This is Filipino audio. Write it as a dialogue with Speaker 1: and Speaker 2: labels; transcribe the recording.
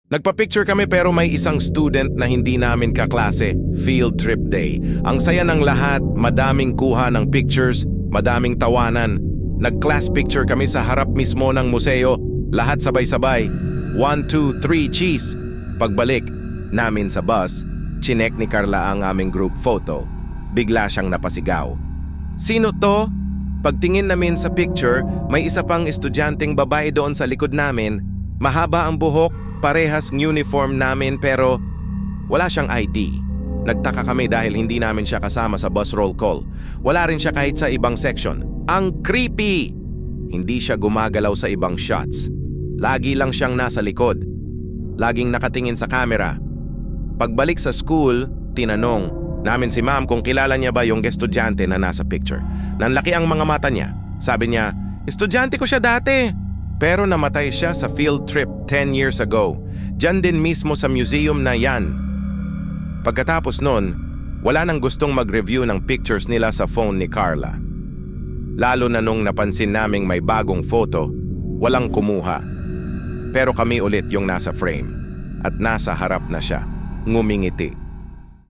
Speaker 1: Nagpa-picture kami pero may isang student na hindi namin kaklase. Field trip day. Ang saya ng lahat, madaming kuha ng pictures, madaming tawanan. Nag-class picture kami sa harap mismo ng museo. Lahat sabay-sabay. 1, 2, 3, cheese! Pagbalik namin sa bus, chinek ni Carla ang aming group photo. Bigla siyang napasigaw. Sino to? Pagtingin namin sa picture, may isa pang estudyanteng babae doon sa likod namin. Mahaba ang buhok, parehas uniform namin pero wala siyang ID. Nagtaka kami dahil hindi namin siya kasama sa bus roll call. Wala rin siya kahit sa ibang section. Ang creepy! Hindi siya gumagalaw sa ibang shots. Lagi lang siyang nasa likod. Laging nakatingin sa camera. Pagbalik sa school, tinanong namin si ma'am kung kilala niya ba yung estudyante na nasa picture. Nanlaki ang mga mata niya. Sabi niya, estudyante ko siya dati. Pero namatay siya sa field trip 10 years ago. Diyan din mismo sa museum na yan. Pagkatapos nun, wala nang gustong mag-review ng pictures nila sa phone ni Carla. Lalo na nung napansin naming may bagong photo, walang kumuha. Pero kami ulit yung nasa frame. At nasa harap na siya, ngumingiti.